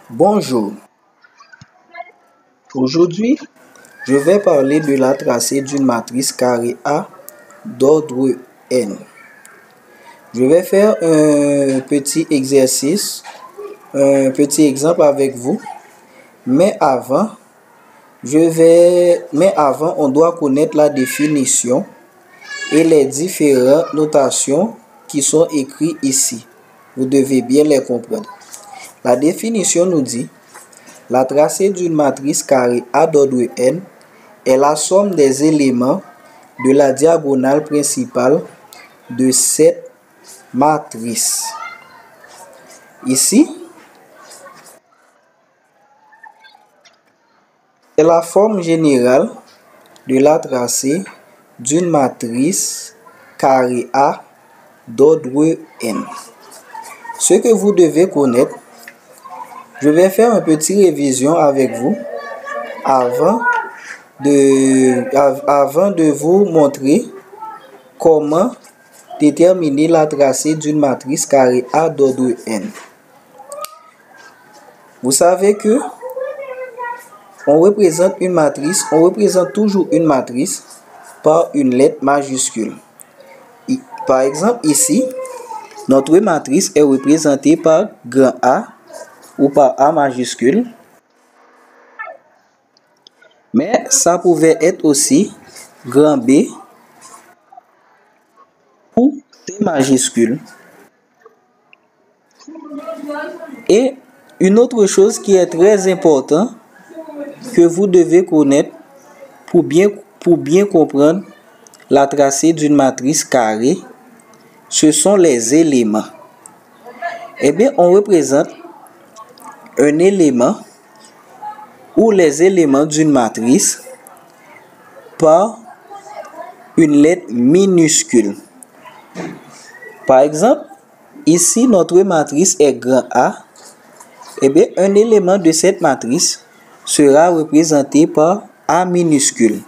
Bonjour, aujourd'hui je vais parler de la tracée d'une matrice carrée A d'ordre n. Je vais faire un petit exercice, un petit exemple avec vous, mais avant, on doit connaître la définition et les différentes notations qui sont écrites ici. Vous devez bien les comprendre. La définition nous dit: la tracée d'une matrice carrée A d'ordre n est la somme des éléments de la diagonale principale de cette matrice. Ici, c'est la forme générale de la tracée d'une matrice carrée A d'ordre n. Ce que vous devez connaître, je vais faire une petite révision avec vous avant de vous montrer comment déterminer la tracée d'une matrice carrée A d'ordre n. Vous savez que on représente toujours une matrice par une lettre majuscule. Par exemple, ici, notre matrice est représentée par grand A ou par A majuscule. Mais ça pouvait être aussi grand B ou C majuscule. Et une autre chose qui est très importante que vous devez connaître pour bien comprendre la tracée d'une matrice carrée, ce sont les éléments. Eh bien, on représente un élément ou les éléments d'une matrice par une lettre minuscule. Par exemple, ici, notre matrice est grand A. Eh bien, un élément de cette matrice sera représenté par A minuscule.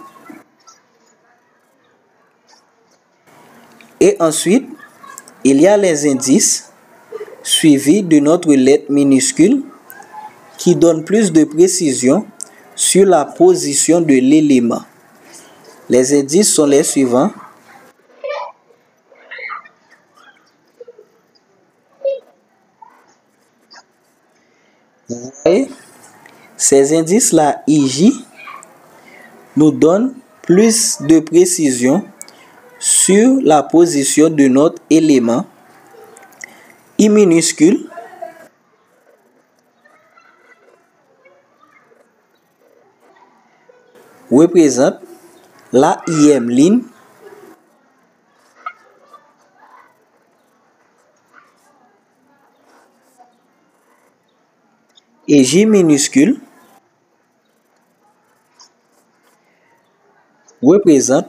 Et ensuite, il y a les indices suivis de notre lettre minuscule qui donnent plus de précision sur la position de l'élément. Les indices sont les suivants. Vous voyez, ces indices-là, IJ, nous donnent plus de précision sur la position de notre élément. I minuscule représente la ième ligne et J minuscule représente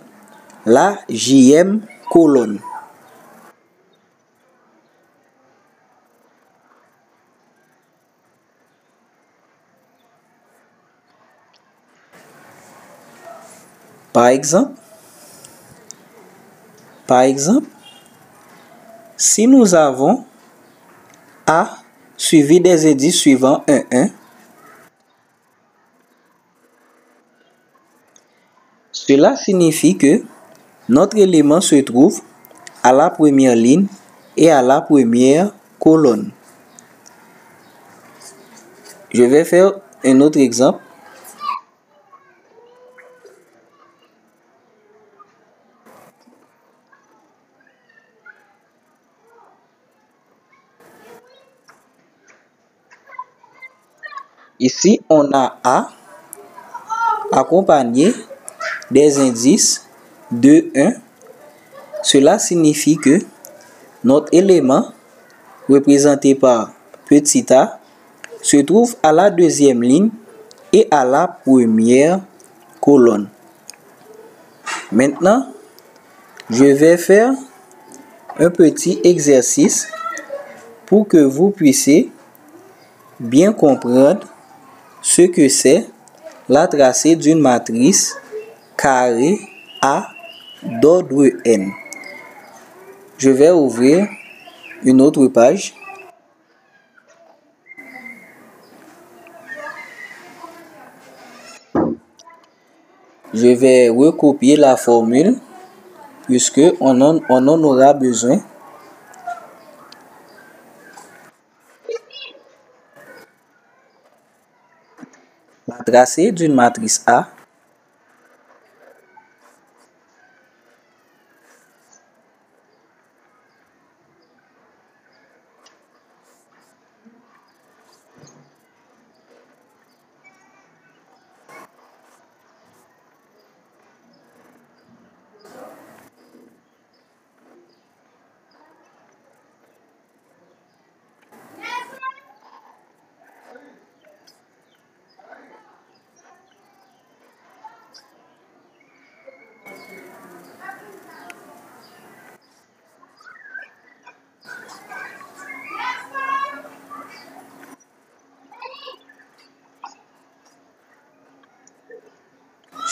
la jième colonne. Par exemple, si nous avons A suivi des indices suivants 1, 1, cela signifie que notre élément se trouve à la première ligne et à la première colonne. Je vais faire un autre exemple. Ici, on a A accompagné des indices 2, 1. Cela signifie que notre élément, représenté par petit a, se trouve à la deuxième ligne et à la première colonne. Maintenant, je vais faire un petit exercice pour que vous puissiez bien comprendre ce que c'est la tracée d'une matrice carrée A d'ordre n. Je vais ouvrir une autre page. Je vais recopier la formule puisque on en aura besoin. La tracée d'une matrice A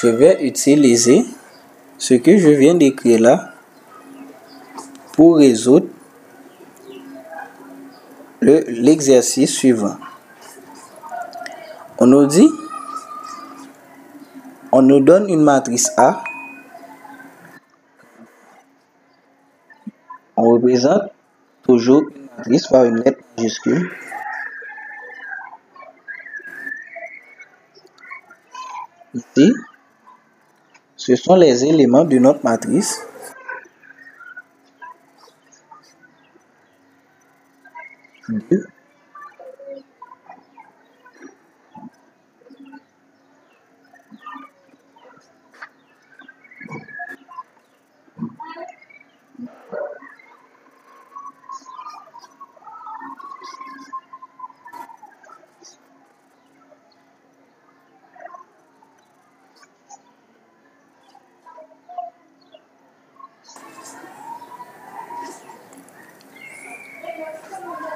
je vais utiliser ce que je viens d'écrire là pour résoudre l'exercice suivant. On nous dit, on nous donne une matrice A. On représente toujours une matrice par une lettre majuscule. Ici, ce sont les éléments de notre matrice.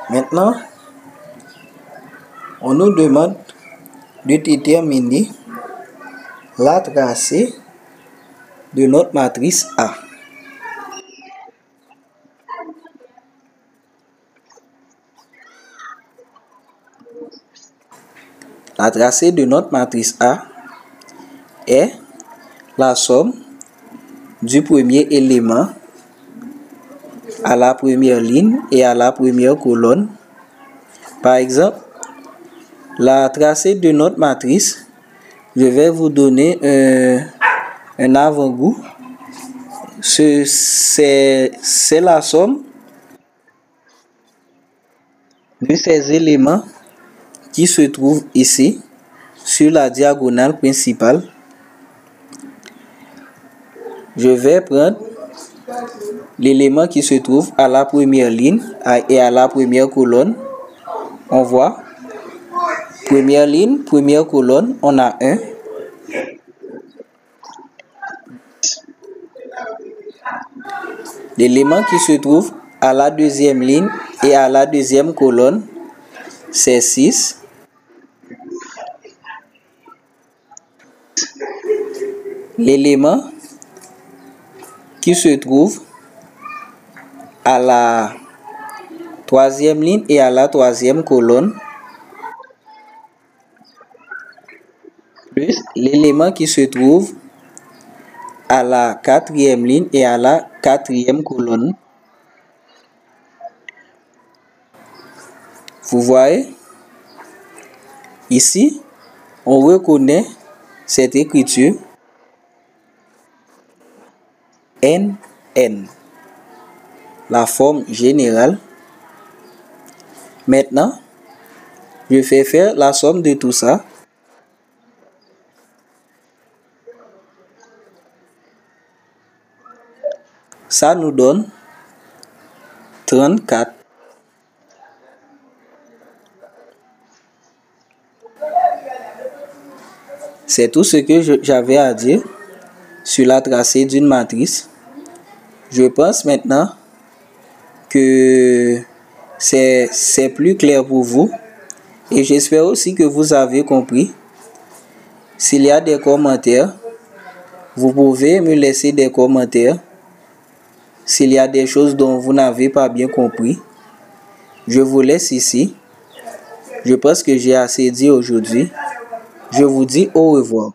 Maintenant, on nous demande de déterminer la tracée de notre matrice A. La tracée de notre matrice A est la somme du premier élément à la première ligne et à la première colonne. Par exemple, la tracée de notre matrice, je vais vous donner un avant-goût. C'est la somme de ces éléments qui se trouvent ici sur la diagonale principale. Je vais prendre l'élément qui se trouve à la première ligne et à la première colonne. On voit, première ligne, première colonne, on a 1. L'élément qui se trouve à la deuxième ligne et à la deuxième colonne, c'est 6. L'élément qui se trouve à la troisième ligne et à la troisième colonne, plus l'élément qui se trouve à la quatrième ligne et à la quatrième colonne. Vous voyez, ici, on reconnaît cette écriture NN, la forme générale. Maintenant, je fais faire la somme de tout ça. Ça nous donne 34. C'est tout ce que j'avais à dire sur la tracée d'une matrice. Je pense maintenant que c'est plus clair pour vous et j'espère aussi que vous avez compris. S'il y a des commentaires, vous pouvez me laisser des commentaires. S'il y a des choses dont vous n'avez pas bien compris, je vous laisse ici. Je pense que j'ai assez dit aujourd'hui. Je vous dis au revoir.